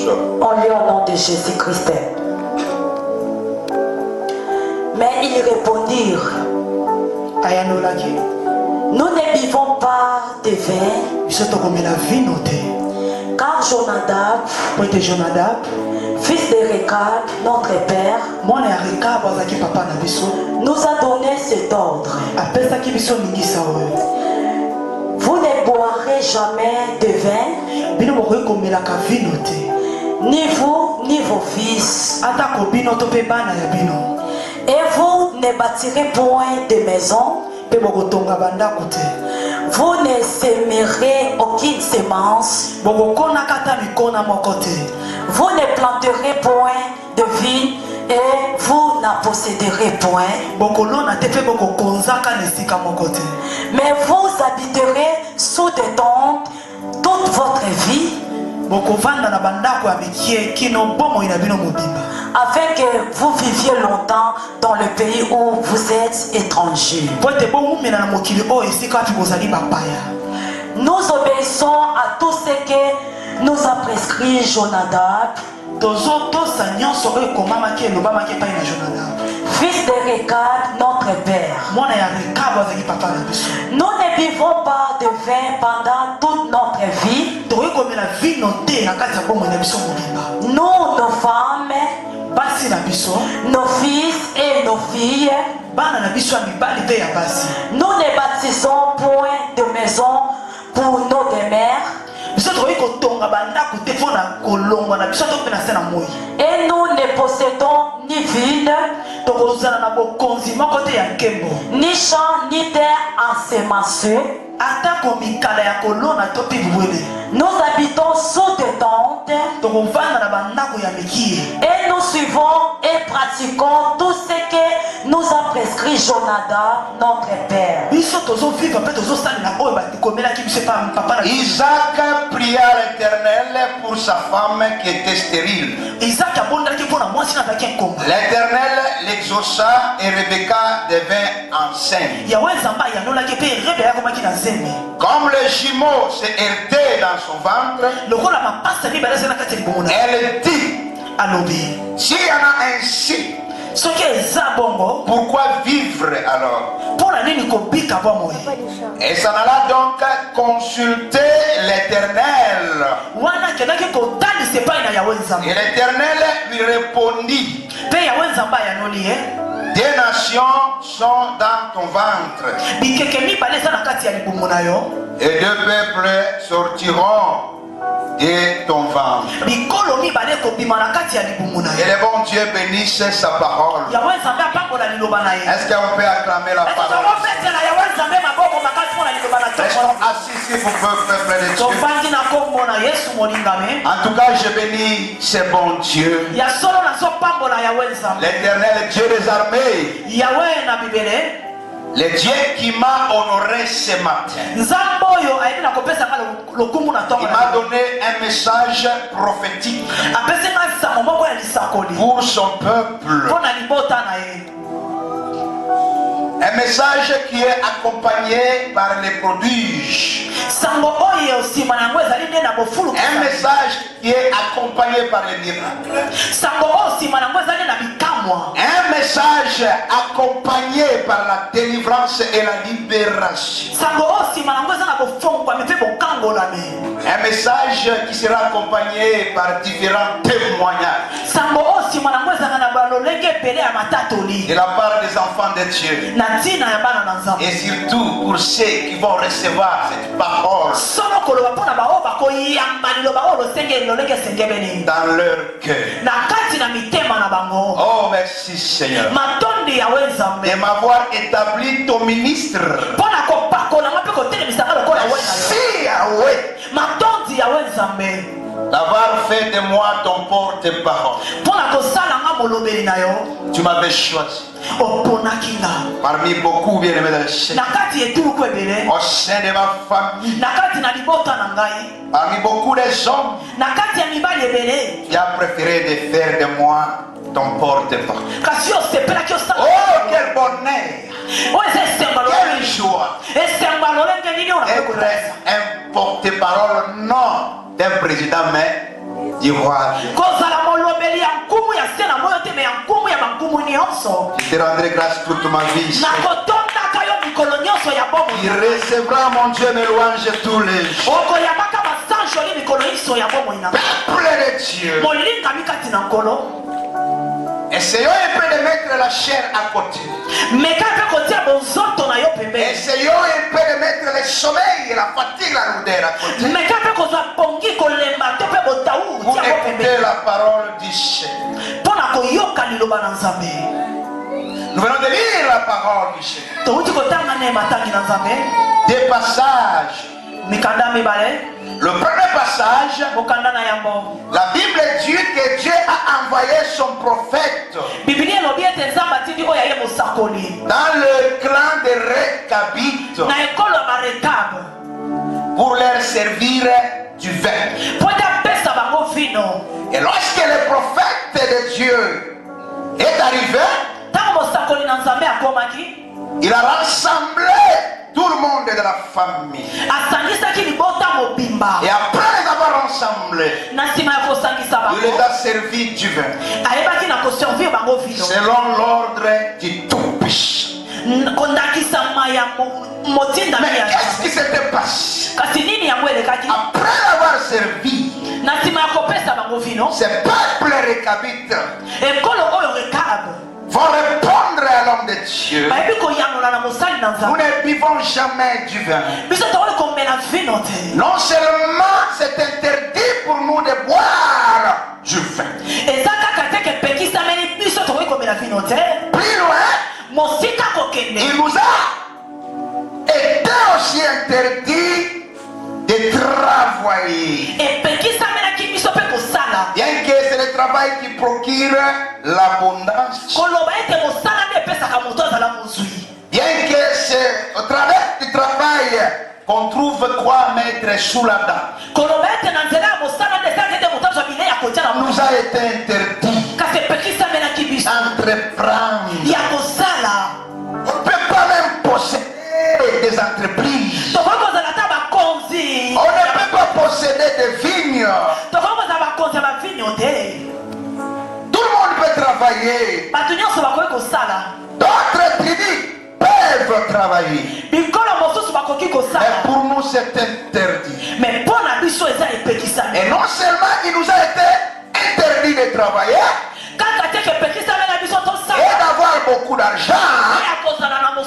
On lit au nom de Jésus-Christ. Mais ils répondirent, nous ne buvons pas de vin, car Jonadab, fils de Rekab, notre père, nous a donné cet ordre. Vous ne boirez jamais de vin, ni vous, ni vos fils. Et vous ne bâtirez point de maison. Vous ne sèmerez aucune semence. Vous ne planterez point de vigne et vous n'en posséderez point. Mais vous habiterez sous des tentes toute votre vie, afin que vous viviez longtemps dans le pays où vous êtes étrangers. Nous obéissons à tout ce que nous a prescrit Jonadab, fils de Rekab, notre père. Nous ne buvons pas de vin pendant toute notre vie. Nous, nos femmes, nos fils et nos filles, nous ne bâtissons point de maison pour nos demeures. Et nous ne possédons ni ville, ni champ, ni terre ensemencée. Nous habitons sous des tentes et nous suivons et pratiquons tout ce que nous a prescrit Jonadab, notre père. Isaac pria l'Éternel pour sa femme qui était stérile. L'Éternel l'exauça et Rebecca devint enceinte. Comme le jumeau se heurtait dans son ventre, elle dit, s'il y en a ainsi, pourquoi vivre alors? Et s'en alla donc consulter l'Éternel. Et l'Éternel lui répondit, des nations sont dans ton ventre, et deux peuples sortiront de ton ventre. Et le bon Dieu bénisse sa parole. Est-ce qu'on peut acclamer la parole? Restons assis si vous pouvez, peuple de Dieu. En tout cas, je bénis ce bon Dieu, l'Éternel Dieu des armées, le Dieu qui m'a honoré ce matin. Il m'a donné un message prophétique pour son peuple. Un message qui est accompagné par les prodiges. Un message qui est accompagné par les miracles. Un message accompagné par la délivrance et la libération. Un message qui sera accompagné par différents témoignages de la part des enfants de Dieu. Et surtout pour ceux qui vont recevoir cette parole dans leur cœur. Oh, merci Seigneur de m'avoir établi ton ministre. Merci Yahweh d'avoir fait de moi ton porte-parole. Tu m'avais choisi parmi beaucoup bien-aimés dans le Seigneur, au sein de ma famille, parmi beaucoup de hommes, tu as préféré de faire de moi ton porte-parole. Oh, quel bonheur, quelle joie être un porte-parole, non d'un président, mais du roi. Je te rendrai grâce toute ma vie. Il recevra mon Dieu mes louanges tous les jours. Peuple de Dieu. Essayons un peu de mettre la chair à côté. Essayons un peu de mettre le sommeil, la fatigue, la lourdeur à côté. Pour écouter la parole du Seigneur. Nous venons de lire la parole du Seigneur. Des passages. Le premier passage, la Bible dit que Dieu a envoyé son prophète dans le clan de Récabite pour leur servir du vin. Et lorsque le prophète de Dieu est arrivé, il a rassemblé tout le monde de la famille. Et après les avoir rassemblés, il les a servi du vin. Selon l'ordre du Tout-Puissant. Mais qu'est-ce qui s'était passé? Après avoir servi, ce peuple Récabite vont répondre à l'homme de Dieu. Nous ne buvons jamais du vin. Non seulement c'est interdit pour nous de boire du vin. Plus loin, il nous a été aussi interdit de travailler. Bien que c'est le travail qui procure l'abondance. Bien que c'est au travers du travail qu'on trouve quoi mettre sous la dent. Nous a été interdit d'entreprendre. On ne peut pas même posséder des entreprises. On ne peut pas posséder des vignes. Tout le monde peut travailler. D'autres tribus peuvent travailler. Mais pour nous c'est interdit. Et non seulement il nous a été interdit de travailler et d'avoir beaucoup d'argent,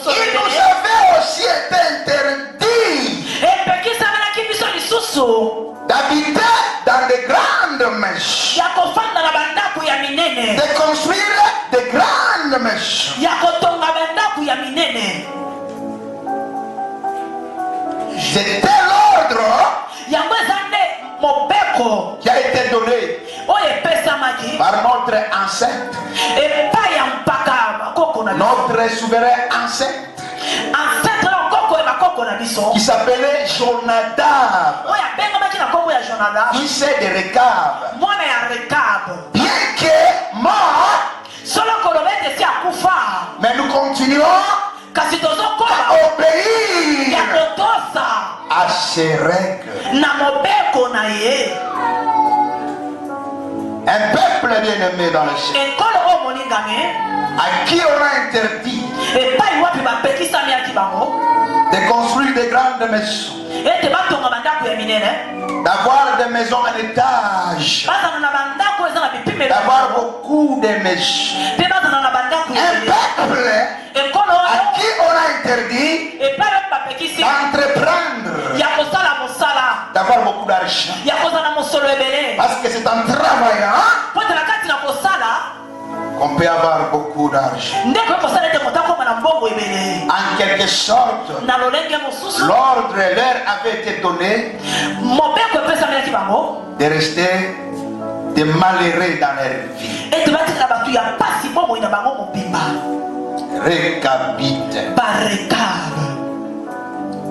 il nous avait aussi été interdit d'habiter dans de grandes maisons, de construire de grandes maisons. C'était l'ordre qui a été donné par notre ancêtre, notre souverain ancêtre, qui s'appelait Jonadab, fils de Récab. Bien que mort, mais nous continuons à obéir à ses règles. Un peuple bien aimé dans le ciel, à qui on a interdit de construire de grandes maisons, d'avoir des maisons en étage, d'avoir beaucoup de maisons. Un peuple à qui on a interdit d'entreprendre, d'avoir beaucoup d'argent. Parce que c'est en travaillant qu'on peut avoir beaucoup d'argent. En quelque sorte, l'ordre leur avait été donné de rester des malheureux dans leur vie. Récabite,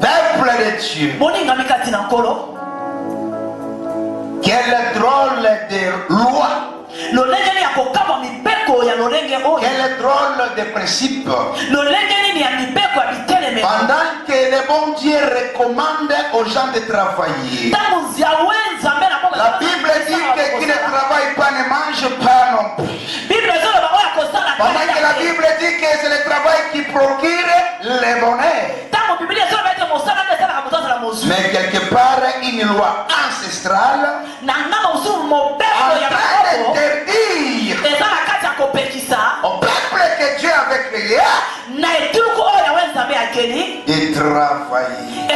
peuple de Dieu. Quel drôle de loi, quel drôle de principe. Pendant que le bon Dieu recommande aux gens de travailler, la Bible dit qu'il ne qui procure le bonheur. Mais quelque part, une loi ancestrale en train d'interdire au peuple que Dieu avait créé de travailler.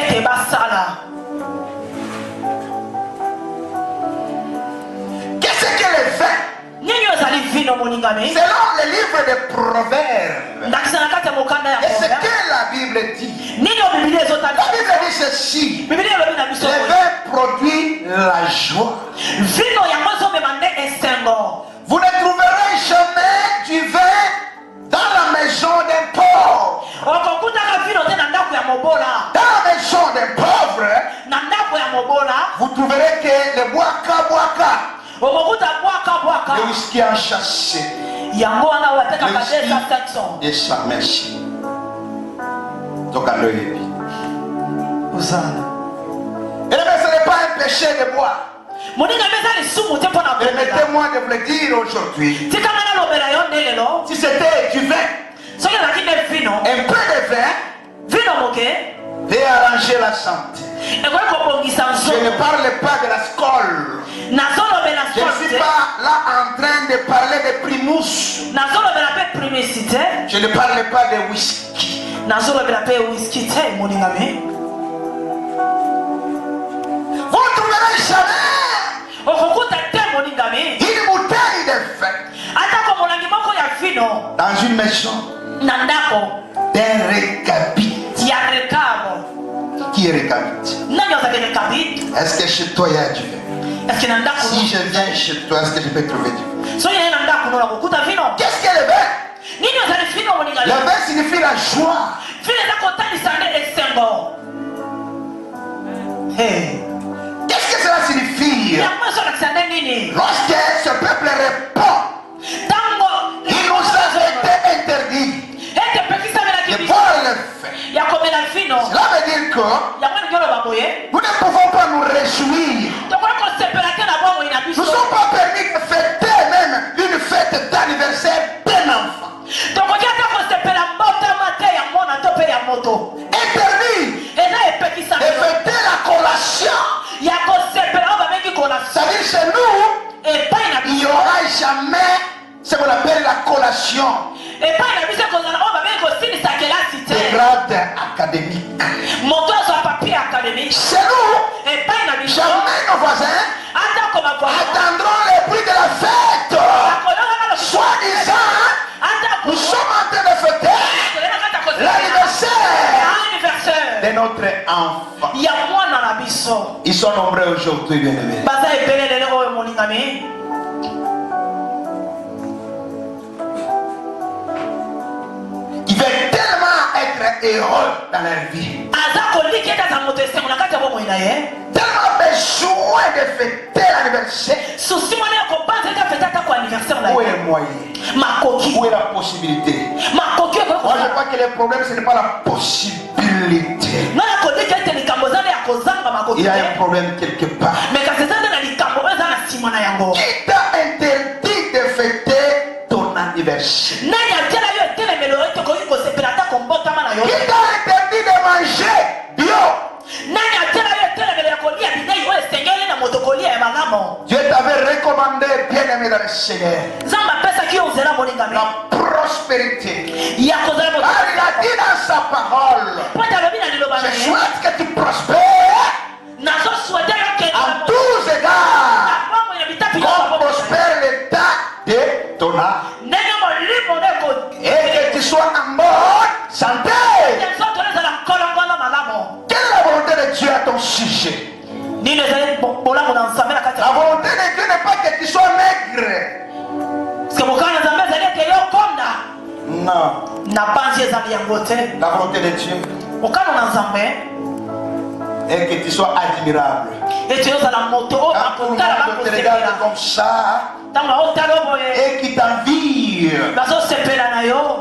Qu'est-ce que le vin? Selon le livre des Proverbes, et ce que la Bible dit, la Bible dit ceci: le vin produit la joie. Vous ne trouverez jamais du vin dans la maison d'un pauvre. Dans la maison d'un pauvre, vous trouverez que le boaka, le whisky enchâssé, le whisky de sa mèche. Donc, à l'œil. Et ce n'est pas un péché de boire. Permettez-moi de vous le dire aujourd'hui. Si c'était du vin, un peu de vin peut arranger la santé. Je ne parle pas de la scole. Je ne suis pas là en train de parler de primous. Je ne parle pas de whisky. Vous ne trouverez jamais une bouteille de vin dans une maison d'un récapite. Qui est récapite? Est-ce que chez toi il y a du vin? Si je viens chez toi, est-ce que je peux trouver du vin? Qu'est-ce que le vin? Le vin signifie la joie. Qu'est-ce que cela signifie? Lorsque ce peuple répond, il nous a été interdit de boire le vin. Cela veut dire que nous ne pouvons pas nous réjouir. Nous ne sommes pas permis de fêter même une fête d'anniversaire d'un enfant. Interdit de fêter la collation. C'est-à-dire chez nous, il n'y aura jamais ce qu'on appelle la collation. Des grades académiques. Chez nous, jamais nos voisins attendront le prix de la fête. Soi-disant, nous sommes en train de fêter l'anniversaire de notre enfant. Ils sont nombreux aujourd'hui, bien aimés. Ils veulent tellement être heureux dans leur vie. Tellement besoin de fêter l'anniversaire. Où est le moyen? Où est la possibilité? Moi je crois que le problème ce n'est pas la possibilité. Il y a un problème quelque part. Qui t'a interdit de fêter ton anniversaire? Qui t'a interdit de manger bio? Dieu t'avait recommandé, bien aimé dans le Seigneur, la prospérité. Il a dit dans sa parole, je souhaite que tu prospères en tous égards, comme prospère l'état de ton âme, et que tu sois en bonne santé. Quelle est la volonté de Dieu à ton sujet? La volonté de Dieu n'est pas que tu sois maigre. Non. La volonté de Dieu est que tu sois admirable. Quand tout le monde te regarde comme ça et qui t'envie,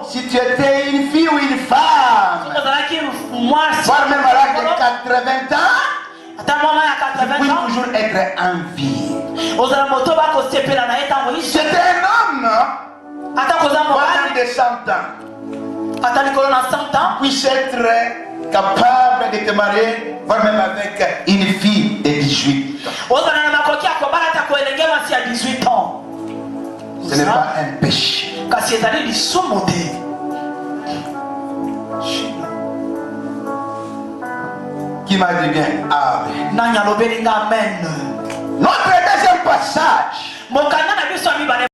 si tu étais une fille ou une femme, voire même à l'âge de 80 ans, tu peux toujours être en vie. C'était un homme, voire de 100 ans. puisse être capable de te marier, voire même avec une fille de 18 ans. Ce n'est pas un péché. Qui m'a dit bien Amen. Notre deuxième passage